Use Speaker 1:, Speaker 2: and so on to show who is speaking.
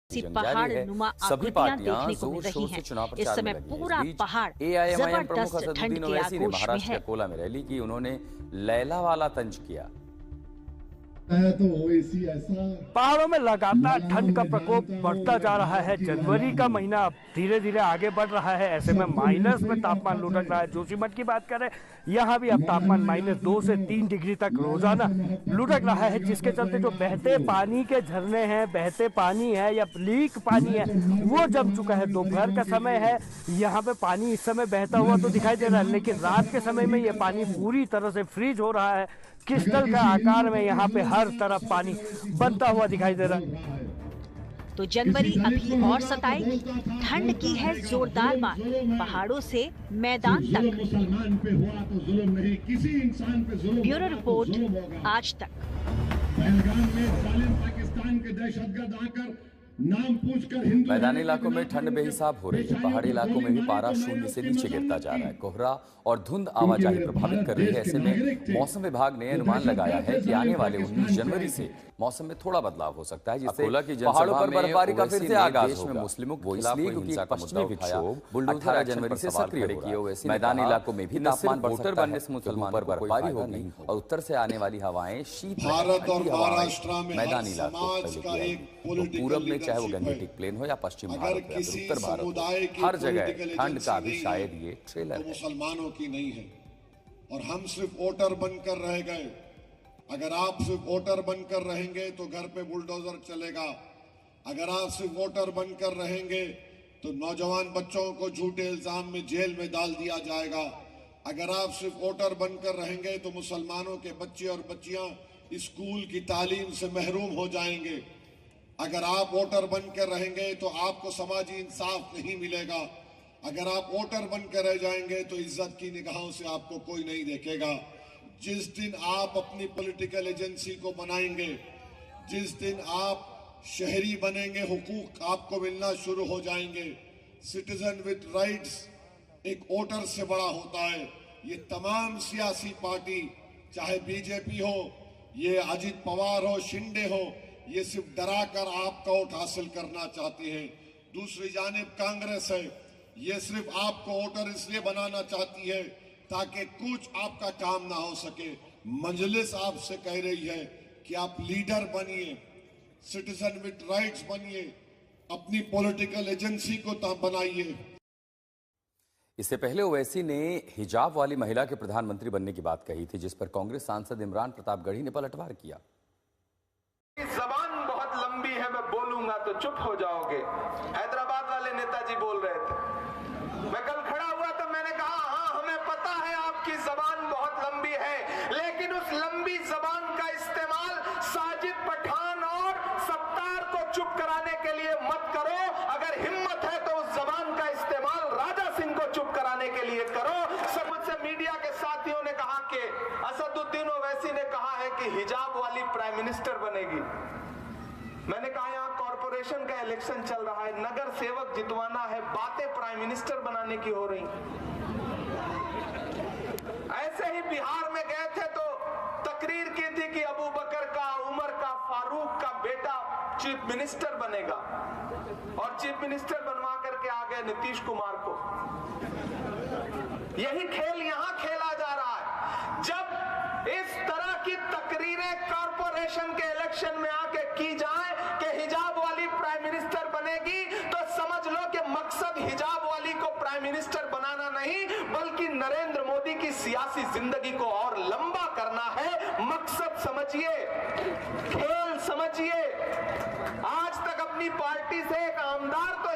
Speaker 1: पहाड़ नुमा आकृतियां देखने को मिल रही हैं। इस समय पूरा पहाड़ जबरदस्त ठंड के आगोश में है।
Speaker 2: महाराष्ट्र के अकोला में रैली की, उन्होंने लैला वाला तंज किया।
Speaker 3: तो ओवैसी ऐसा
Speaker 4: पहाड़ों में लगातार ठंड का प्रकोप बढ़ता जा रहा है। जनवरी का महीना धीरे धीरे आगे बढ़ रहा है। ऐसे में माइनस में तापमान लुढ़क रहा है। जोशीमठ की बात करें, यहाँ भी अब तापमान -2 से 3 डिग्री तक रोजाना लुढ़क रहा है, जिसके चलते जो बहते पानी के झरने हैं, बहते पानी है या लीक पानी है, वो जम चुका है। दोपहर का समय है, यहाँ पे पानी इस समय बहता हुआ तो दिखाई दे रहा है, लेकिन रात के समय में ये पानी पूरी तरह से फ्रीज हो रहा है। क्रिस्टल का आकार में यहाँ पे हर तरफ पानी बनता हुआ दिखाई दे रहा है।
Speaker 1: तो जनवरी अभी और सताएगी। ठंड की है जोरदार मार, पहाड़ों से मैदान तक। ब्यूरो रिपोर्ट, आज तक।
Speaker 2: मैदानी इलाकों में ठंड बेहिसाब हो रही है। पहाड़ी इलाकों में भी पारा शून्य से नीचे गिरता जा रहा है। कोहरा और धुंध आवाजाही प्रभावित कर रही है। ऐसे में मौसम विभाग ने अनुमान लगाया है कि आने वाले 19 जनवरी से मौसम में थोड़ा बदलाव हो सकता है, जिससे पहाड़ों पर बर्फबारी का फिर से आगाज होगा। मुस्लिमों को इसलिए क्योंकि पश्चिमी विक्षोभ 18 जनवरी से सक्रिय हो। मैदानी इलाकों में भी तापमान वोटर बनने से मुसलमानों पर बर्फबारी होगी और उत्तर से आने वाली हवाएं शीत मैदानी इलाकों पूरब में, चाहे वो गंगेटिक प्लेन हो या पश्चिम भारत हो या उत्तर भारत हो, हर जगह ठंड का भी शायद ये ट्रेलर है।
Speaker 3: मुसलमानों की नहीं है और हम सिर्फ वोटर बनकर रह गए। अगर आप सिर्फ वोटर बनकर रहेंगे तो घर पे बुलडोजर चलेगा। अगर आप सिर्फ वोटर बनकर रहेंगे तो नौजवान बच्चों को झूठे इल्जाम में जेल में डाल दिया जाएगा। अगर आप सिर्फ वोटर बनकर रहेंगे तो मुसलमानों के बच्चे और बच्चियां स्कूल की तालीम से महरूम हो जाएंगे। अगर आप वोटर बनकर रहेंगे तो आपको समाजी इंसाफ नहीं मिलेगा। अगर आप वोटर बनकर रह जाएंगे तो इज्जत की निगाहों से आपको कोई नहीं देखेगा। जिस दिन आप अपनी पॉलिटिकल एजेंसी को बनाएंगे, जिस दिन आप शहरी बनेंगे, हुकूक आपको मिलना शुरू हो जाएंगे। सिटीजन विद राइट्स एक वोटर से बड़ा होता है। ये तमाम सियासी पार्टी, चाहे बीजेपी हो, ये अजित पवार हो, शिंदे हो, ये सिर्फ डरा कर आपका वोट हासिल करना चाहते हैं। दूसरी जानिब कांग्रेस है, ये सिर्फ आपको वोटर इसलिए बनाना चाहती है ताकि कुछ आपका काम ना हो सके। मजलिस आपसे कह रही है कि आप लीडर बनिए, सिटीजन विद राइट्स बनिए, अपनी पॉलिटिकल एजेंसी को बनाइए।
Speaker 2: इससे पहले ओवैसी ने हिजाब वाली महिला के प्रधानमंत्री बनने की बात कही थी, जिस पर कांग्रेस सांसद इमरान प्रतापगढ़ी ने पलटवार किया।
Speaker 5: जबान बहुत लंबी है, मैं बोलूंगा तो चुप हो जाओगे। हैदराबाद वाले नेताजी बोल रहे थे, मैं कल खड़ा हुआ तो मैंने कहा हाँ हमें पता है आपकी जबान बहुत लंबी है, लेकिन उस लंबी जबान का इस्तेमाल साजिद पठान और सत्तार को चुप कराने के लिए मत करो। अगर हिम्मत है तो उस जबान का इस्तेमाल राजा सिंह को चुप कराने के लिए करो। सब मुझसे मीडिया के साथियों ने कहा कि असदुद्दीन ओवैसी ने कहा है कि हिजाब वाली प्राइम मिनिस्टर बनेगी। मैंने कहा यहाँ कॉर्पोरेशन का इलेक्शन चल रहा है, नगर सेवक जितवाना है, बातें प्राइम मिनिस्टर बनाने की हो रही। ऐसे ही बिहार में गए थे तो तकरीर की थी कि अबू बकर का, उमर का, फारूक का बेटा चीफ मिनिस्टर बनेगा और चीफ मिनिस्टर बनवा करके आ गए नीतीश कुमार को। यही खेल यहाँ खेला जा रहा है। जब इस तरह की तकरीरें कॉर्पोरेशन के इलेक्शन में आके की जाए कि हिजाब वाली प्राइम मिनिस्टर बनेगी, तो समझ लो कि मकसद हिजाब वाली को प्राइम मिनिस्टर बनाना नहीं, बल्कि नरेंद्र मोदी की सियासी जिंदगी को और लंबा करना है। मकसद समझिए, खेल समझिए। आज तक अपनी पार्टी से एक आमदार तो